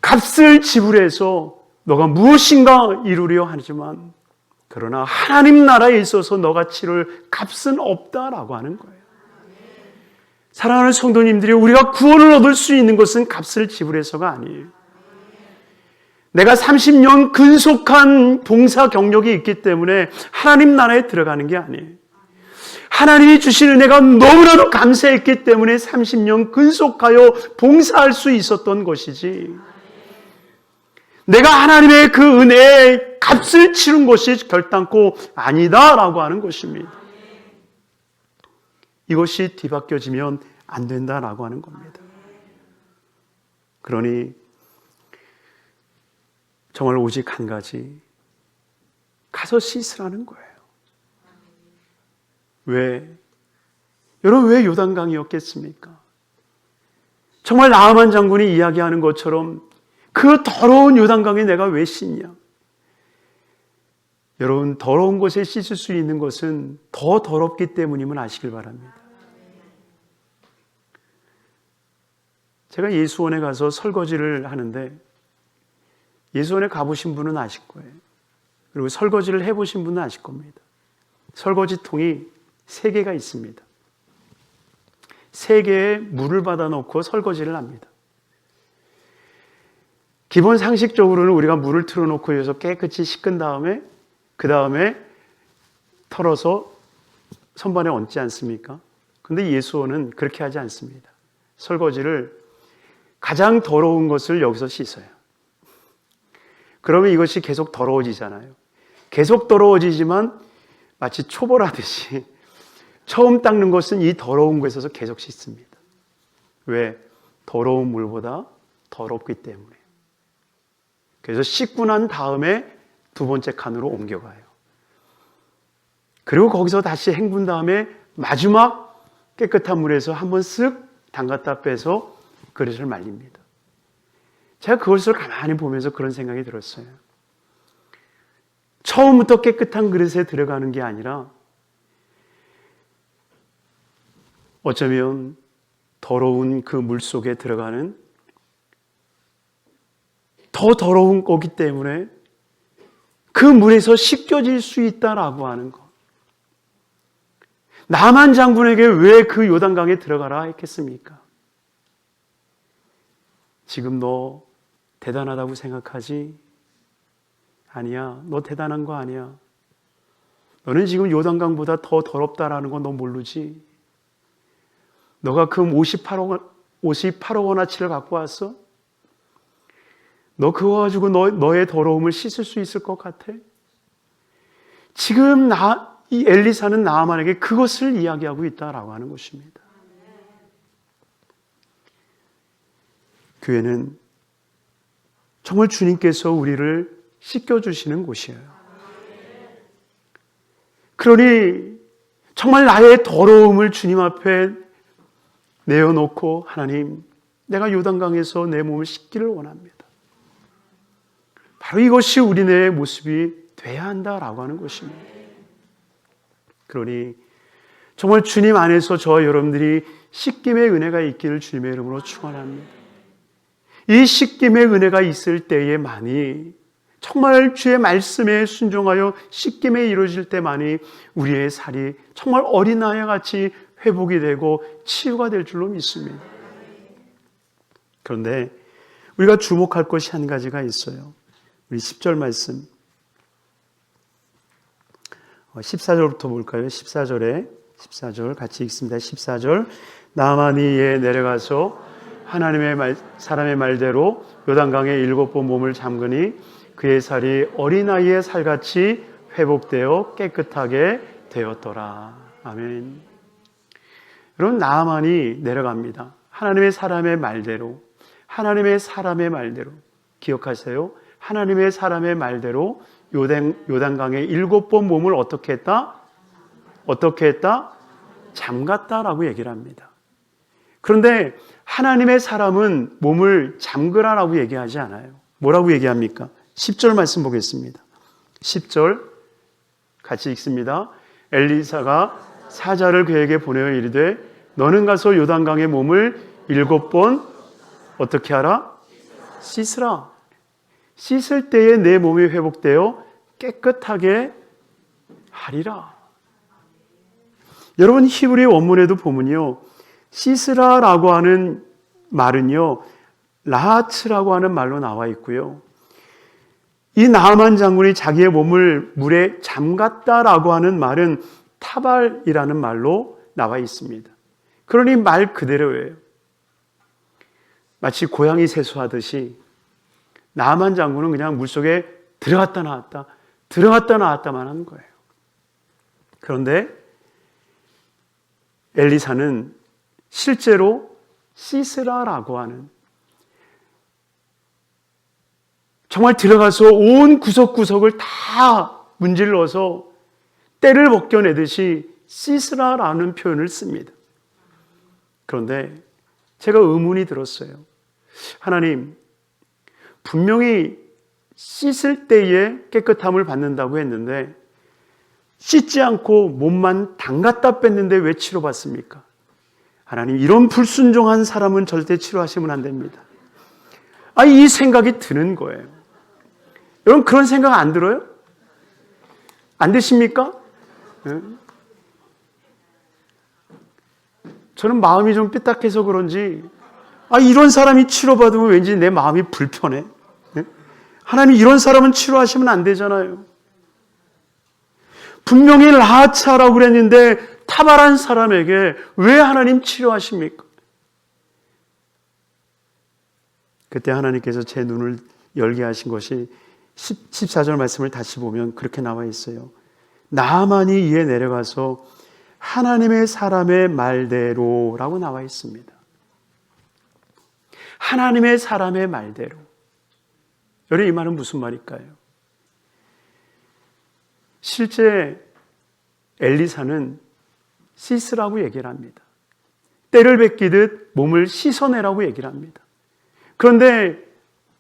값을 지불해서 너가 무엇인가 이루려 하지만, 그러나 하나님 나라에 있어서 너가 치를 값은 없다라고 하는 거예요. 사랑하는 성도님들이, 우리가 구원을 얻을 수 있는 것은 값을 지불해서가 아니에요. 내가 30년 근속한 봉사 경력이 있기 때문에 하나님 나라에 들어가는 게 아니에요. 하나님이 주신 은혜가 너무나도 감사했기 때문에 30년 근속하여 봉사할 수 있었던 것이지, 내가 하나님의 그 은혜에 값을 치른 것이 결단코 아니다라고 하는 것입니다. 이것이 뒤바뀌어지면 안 된다라고 하는 겁니다. 그러니 정말 오직 한 가지, 가서 씻으라는 거예요. 왜? 여러분, 왜 요단강이었겠습니까? 정말 나아만 장군이 이야기하는 것처럼 그 더러운 요단강에 내가 왜 씻냐? 여러분, 더러운 곳에 씻을 수 있는 것은 더 더럽기 때문임을 아시길 바랍니다. 제가 예수원에 가서 설거지를 하는데, 예수원에 가보신 분은 아실 거예요. 그리고 설거지를 해보신 분은 아실 겁니다. 설거지통이 3개가 있습니다. 3개에 물을 받아 놓고 설거지를 합니다. 기본 상식적으로는 우리가 물을 틀어놓고 여기서 깨끗이 씻은 다음에 그 다음에 털어서 선반에 얹지 않습니까? 근데 예수원은 그렇게 하지 않습니다. 설거지를 가장 더러운 것을 여기서 씻어요. 그러면 이것이 계속 더러워지잖아요. 계속 더러워지지만 마치 초벌하듯이 처음 닦는 것은 이 더러운 곳에서 계속 씻습니다. 왜? 더러운 물보다 더럽기 때문에. 그래서 씻고 난 다음에 두 번째 칸으로 옮겨가요. 그리고 거기서 다시 헹군 다음에 마지막 깨끗한 물에서 한번 쓱 담갔다 빼서 그릇을 말립니다. 제가 그것을 가만히 보면서 그런 생각이 들었어요. 처음부터 깨끗한 그릇에 들어가는 게 아니라 어쩌면 더러운 그 물 속에 들어가는 더 더러운 거기 때문에 그 물에서 씻겨질 수 있다라고 하는 것. 나만 장군에게 왜 그 요단강에 들어가라 했겠습니까? 지금 너 대단하다고 생각하지? 아니야. 너 대단한 거 아니야. 너는 지금 요단강보다 더 더럽다라는 건 너 모르지? 너가 그 58억 원어치를 갖고 왔어? 너 그거 가지고 너의 더러움을 씻을 수 있을 것 같아? 지금 이 엘리사는 나아만에게 그것을 이야기하고 있다라고 하는 것입니다. 교회는 정말 주님께서 우리를 씻겨주시는 곳이에요. 그러니 정말 나의 더러움을 주님 앞에 내어놓고 하나님, 내가 요단강에서 내 몸을 씻기를 원합니다. 바로 이것이 우리의 모습이 돼야 한다라고 하는 것입니다. 그러니 정말 주님 안에서 저와 여러분들이 씻김의 은혜가 있기를 주님의 이름으로 축원합니다. 이 씻김의 은혜가 있을 때에만이 정말 주의 말씀에 순종하여 씻김에 이루어질 때만이 우리의 살이 정말 어린아이와 같이 회복이 되고 치유가 될 줄로 믿습니다. 그런데 우리가 주목할 것이 한 가지가 있어요. 우리 10절 말씀 14절부터 볼까요? 14절 같이 읽습니다. 14절 나아만이 내려가서 하나님의 사람의 말대로 요단강에 7번 몸을 잠그니 그의 살이 어린아이의 살같이 회복되어 깨끗하게 되었더라. 아멘. 여러분, 나아만이 내려갑니다. 하나님의 사람의 말대로 기억하세요. 하나님의 사람의 말대로 요단강에 7번 몸을 어떻게 했다? 잠갔다라고 얘기를 합니다. 그런데 하나님의 사람은 몸을 잠그라라고 얘기하지 않아요. 뭐라고 얘기합니까? 10절 말씀 보겠습니다. 10절 같이 읽습니다. 엘리사가 사자를 그에게 보내어 이르되 너는 가서 요단강의 몸을 7번 어떻게 하라? 씻으라. 씻을 때에 내 몸이 회복되어 깨끗하게 하리라. 여러분, 히브리 원문에도 보면요, 씻으라라고 하는 말은요, 라하츠라고 하는 말로 나와 있고요. 이 나아만 장군이 자기의 몸을 물에 잠갔다라고 하는 말은 타발이라는 말로 나와 있습니다. 그러니 말 그대로예요. 마치 고양이 세수하듯이 나아만 장군은 그냥 물속에 들어갔다 나왔다만 하는 거예요. 그런데 엘리사는 실제로 씻으라라고 하는, 정말 들어가서 온 구석구석을 다 문질러서 때를 벗겨내듯이 씻으라라는 표현을 씁니다. 그런데 제가 의문이 들었어요. 하나님, 분명히 씻을 때에 깨끗함을 받는다고 했는데 씻지 않고 몸만 담갔다 뺐는데 왜 치료받습니까? 하나님, 이런 불순종한 사람은 절대 치료하시면 안 됩니다. 이 생각이 드는 거예요. 여러분, 그런 생각 안 들어요? 안 드십니까? 저는 마음이 좀 삐딱해서 그런지 이런 사람이 치료받으면 왠지 내 마음이 불편해. 하나님 이런 사람은 치료하시면 안 되잖아요. 분명히 라하차라고 그랬는데 타발한 사람에게 왜 하나님 치료하십니까? 그때 하나님께서 제 눈을 열게 하신 것이 14절 말씀을 다시 보면 그렇게 나와 있어요. 나아만이 이에 내려가서 하나님의 사람의 말대로라고 나와 있습니다. 하나님의 사람의 말대로. 여러분, 이 말은 무슨 말일까요? 실제 엘리사는 씻으라고 얘기를 합니다. 때를 베끼듯 몸을 씻어내라고 얘기를 합니다. 그런데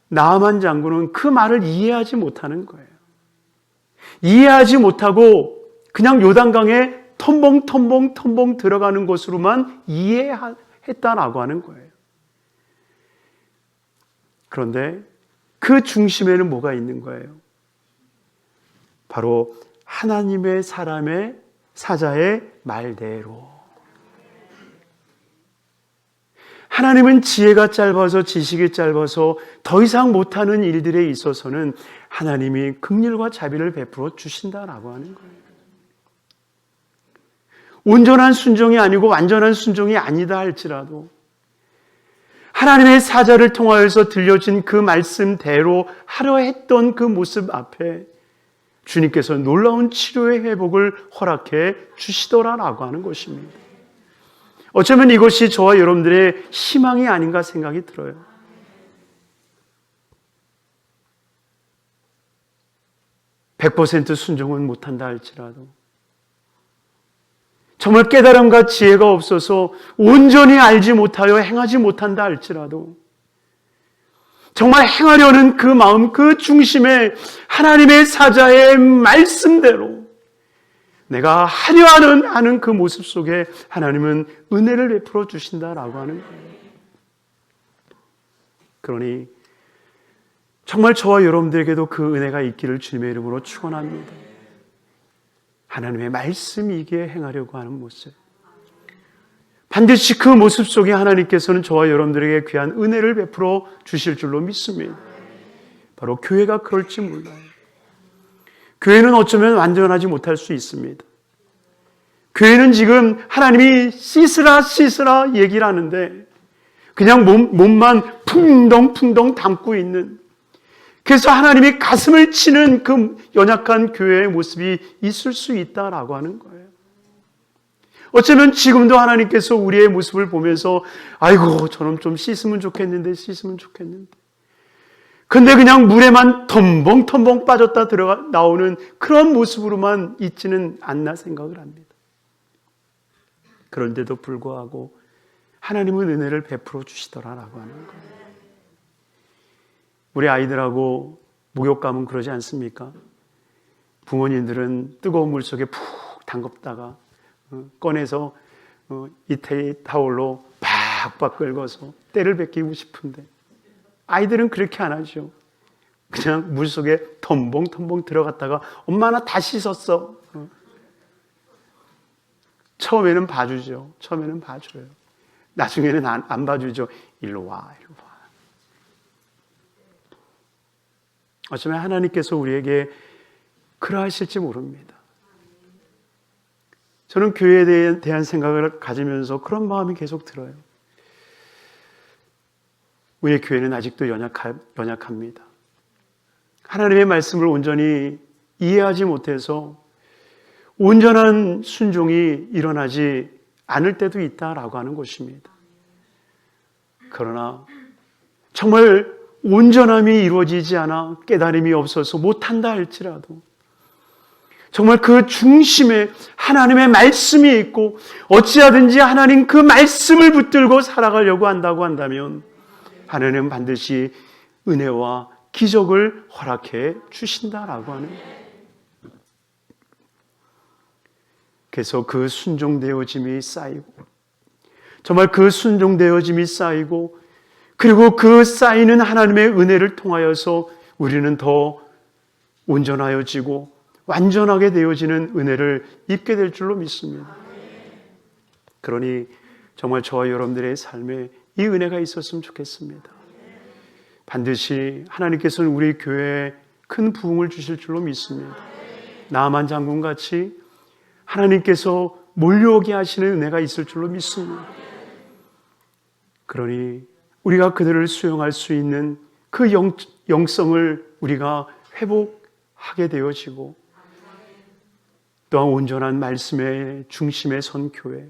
나아만 장군은 그 말을 이해하지 못하는 거예요. 이해하지 못하고 그냥 요단강에 텀벙 들어가는 것으로만 이해했다라고 하는 거예요. 그런데 그 중심에는 뭐가 있는 거예요? 바로 하나님의 사람의 사자의 말대로. 하나님은 지혜가 짧아서 지식이 짧아서 더 이상 못하는 일들에 있어서는 하나님이 긍휼과 자비를 베풀어 주신다라고 하는 거예요. 온전한 순종이 아니고 완전한 순종이 아니다 할지라도 하나님의 사자를 통하여서 들려진 그 말씀대로 하려 했던 그 모습 앞에 주님께서 놀라운 치료의 회복을 허락해 주시더라라고 하는 것입니다. 어쩌면 이것이 저와 여러분들의 희망이 아닌가 생각이 들어요. (100% 순종은 못한다 할지라도 정말 깨달음과 지혜가 없어서 온전히 알지 못하여 행하지 못한다 할지라도 정말 행하려는 그 마음, 그 중심에 하나님의 사자의 말씀대로 내가 하려 하는 그 모습 속에 하나님은 은혜를 베풀어 주신다라고 하는 거예요. 그러니 정말 저와 여러분들에게도 그 은혜가 있기를 주님의 이름으로 축원합니다. 하나님의 말씀이기에 행하려고 하는 모습. 반드시 그 모습 속에 하나님께서는 저와 여러분들에게 귀한 은혜를 베풀어 주실 줄로 믿습니다. 바로 교회가 그럴지 몰라요. 교회는 어쩌면 완전하지 못할 수 있습니다. 교회는 지금 하나님이 씻으라 얘기를 하는데 그냥 몸만 풍덩풍덩 담고 있는, 그래서 하나님이 가슴을 치는 그 연약한 교회의 모습이 있을 수 있다라고 하는 거예요. 어쩌면 지금도 하나님께서 우리의 모습을 보면서 아이고 저놈 좀 씻으면 좋겠는데 근데 그냥 물에만 텀벙 빠졌다 나오는 그런 모습으로만 있지는 않나 생각을 합니다. 그런데도 불구하고 하나님은 은혜를 베풀어 주시더라라고 하는 거예요. 우리 아이들하고 목욕 가면 그러지 않습니까? 부모님들은 뜨거운 물 속에 푹 담갔다가 꺼내서 이태리 타올로 박박 긁어서 때를 베끼고 싶은데 아이들은 그렇게 안 하죠. 그냥 물 속에 텀벙 들어갔다가 엄마 나 다 씻었어. 처음에는 봐주죠. 나중에는 안 봐주죠. 일로 와. 어쩌면 하나님께서 우리에게 그러하실지 모릅니다. 저는 교회에 대한 생각을 가지면서 그런 마음이 계속 들어요. 우리의 교회는 아직도 연약합니다. 하나님의 말씀을 온전히 이해하지 못해서 온전한 순종이 일어나지 않을 때도 있다라고 하는 것입니다. 그러나 정말 온전함이 이루어지지 않아 깨달음이 없어서 못한다 할지라도 정말 그 중심에 하나님의 말씀이 있고 어찌하든지 하나님 그 말씀을 붙들고 살아가려고 한다고 한다면 하나님은 반드시 은혜와 기적을 허락해 주신다라고 하는 거예요. 그래서 그 순종되어짐이 쌓이고 정말 그 순종되어짐이 쌓이고 그리고 그 쌓이는 하나님의 은혜를 통하여서 우리는 더 온전하여지고 완전하게 되어지는 은혜를 입게 될 줄로 믿습니다. 그러니 정말 저와 여러분들의 삶에 이 은혜가 있었으면 좋겠습니다. 반드시 하나님께서는 우리 교회에 큰 부흥을 주실 줄로 믿습니다. 나만 장군같이 하나님께서 몰려오게 하시는 은혜가 있을 줄로 믿습니다. 그러니 우리가 그들을 수용할 수 있는 그 영성을 우리가 회복하게 되어지고, 또한 온전한 말씀의 중심에 선 교회,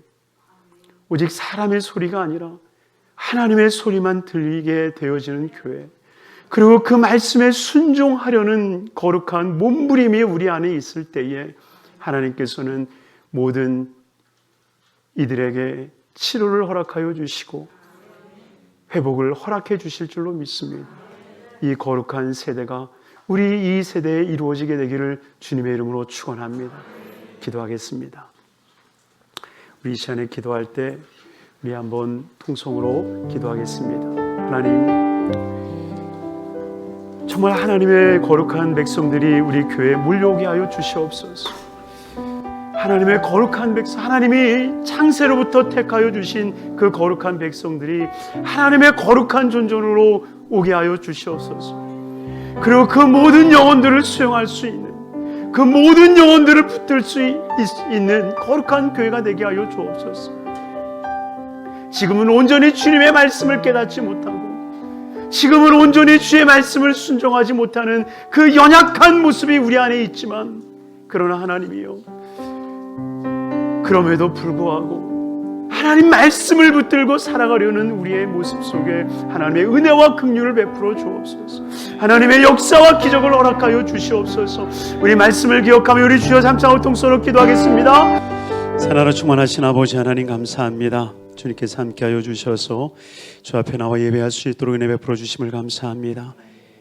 오직 사람의 소리가 아니라 하나님의 소리만 들리게 되어지는 교회, 그리고 그 말씀에 순종하려는 거룩한 몸부림이 우리 안에 있을 때에 하나님께서는 모든 이들에게 치료를 허락하여 주시고 회복을 허락해 주실 줄로 믿습니다. 이 거룩한 세대가 우리 이 세대에 이루어지게 되기를 주님의 이름으로 축원합니다. 기도하겠습니다. 우리 이 시간에 기도할 때 우리 한번 통성으로 기도하겠습니다. 하나님, 정말 하나님의 거룩한 백성들이 우리 교회에 몰려오게 하여 주시옵소서. 하나님의 거룩한 백성, 하나님이 창세로부터 택하여 주신 그 거룩한 백성들이 하나님의 거룩한 존전으로 오게 하여 주시옵소서. 그리고 그 모든 영혼들을 수용할 수 있는, 그 모든 영혼들을 붙들 수 있는 거룩한 교회가 되게 하여 주옵소서. 지금은 온전히 주님의 말씀을 깨닫지 못하고, 지금은 온전히 주의 말씀을 순종하지 못하는 그 연약한 모습이 우리 안에 있지만, 그러나 하나님이요, 그럼에도 불구하고 하나님 말씀을 붙들고 살아가려는 우리의 모습 속에 하나님의 은혜와 긍휼을 베풀어 주옵소서. 하나님의 역사와 기적을 허락하여 주시옵소서. 우리 말씀을 기억하며 우리 주여 삼창을 통성으로 기도하겠습니다. 살아라 충만하신 아버지 하나님 감사합니다. 주님께서 함께하여 주셔서 주 앞에 나와 예배할 수 있도록 은혜 베풀어 주심을 감사합니다.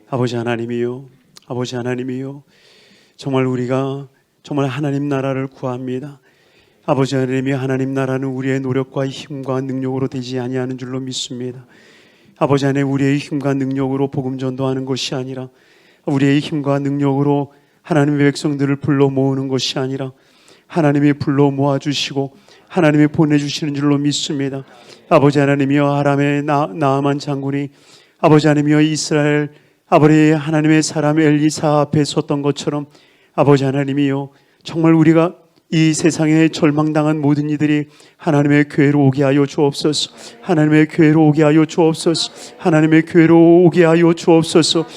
아버지 하나님이요, 아버지 하나님이요, 정말 우리가 정말 하나님 나라를 구합니다. 아버지 하나님이 하나님 나라는 우리의 노력과 힘과 능력으로 되지 아니하는 줄로 믿습니다. 아버지 하나님, 우리의 힘과 능력으로 복음 전도하는 것이 아니라, 우리의 힘과 능력으로 하나님의 백성들을 불러 모으는 것이 아니라 하나님이 불러 모아주시고 하나님이 보내주시는 줄로 믿습니다. 아버지 하나님이여, 아람의 나아만 장군이 아버지 하나님이여 이스라엘 아버지 하나님의 사람 엘리사 앞에 섰던 것처럼 아버지 하나님이여, 정말 우리가 이 세상에 절망당한 모든 이들이 하나님의 교회로 오게 하여 주옵소서. 하나님의 교회로 오게 하여 주옵소서. 하나님의 교회로 오게 하여 주옵소서.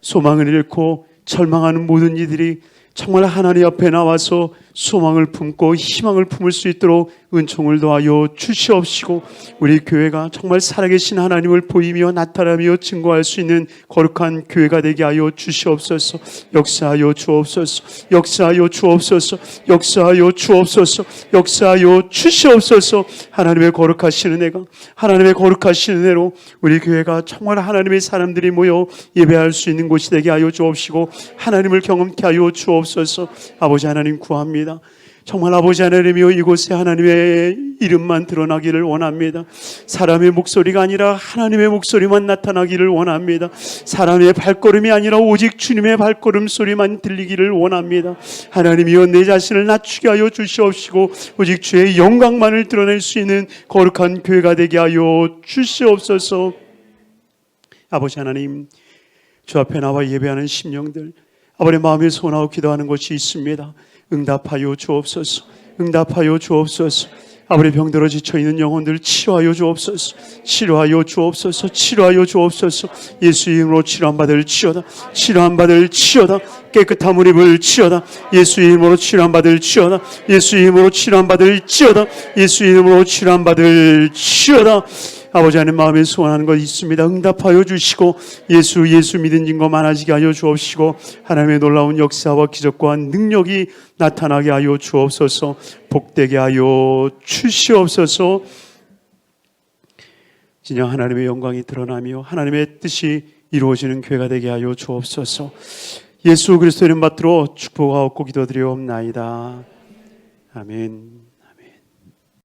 소망을 잃고 절망하는 모든 이들이 정말 하나님 앞에 나와서 소망을 품고 희망을 품을 수 있도록 은총을 더하여 주시옵시고, 우리 교회가 정말 살아계신 하나님을 보이며 나타나며 증거할 수 있는 거룩한 교회가 되게 하여 주시옵소서. 역사하여 주옵소서. 역사하여 주옵소서. 역사하여 주옵소서. 역사하여 주시옵소서. 하나님의 거룩하신 은혜가, 하나님의 거룩하신 은혜로 우리 교회가 정말 하나님의 사람들이 모여 예배할 수 있는 곳이 되게 하여 주옵시고 하나님을 경험케 하여 주옵소서. 아버지 하나님 구합니다. 정말 아버지 하나님이여, 이곳에 하나님의 이름만 드러나기를 원합니다. 사람의 목소리가 아니라 하나님의 목소리만 나타나기를 원합니다. 사람의 발걸음이 아니라 오직 주님의 발걸음 소리만 들리기를 원합니다. 하나님이여, 내 자신을 낮추게 하여 주시옵시고 오직 주의 영광만을 드러낼 수 있는 거룩한 교회가 되게 하여 주시옵소서. 아버지 하나님, 주 앞에 나와 예배하는 심령들, 아버지의 마음에 소원하고 기도하는 것이 있습니다. 응답하여 주옵소서. 응답하여 주옵소서. 아버지, 병들어 지쳐있는 영혼들 치료하여 주옵소서. 치료하여 주옵소서. 치료하여 주옵소서. 예수 이름으로 치료한 바들 치료다. 치료한 바들 치료다. 깨끗함을 입을 치료다. 예수 이름으로 치료한 바들 치료다. 예수 이름으로 치료한 바들 치료다. 예수 이름으로 치료한 바들 치료다. 아버지 하나님, 마음에 소원하는 것 있습니다. 응답하여 주시고 예수 믿은 증거 많아지게 하여 주옵시고 하나님의 놀라운 역사와 기적과 능력이 나타나게 하여 주옵소서. 복되게 하여 주시옵소서. 진정 하나님의 영광이 드러나며 하나님의 뜻이 이루어지는 교회가 되게 하여 주옵소서. 예수 그리스도의 이름 받들어 축복하옵고 기도드리옵나이다. 아멘.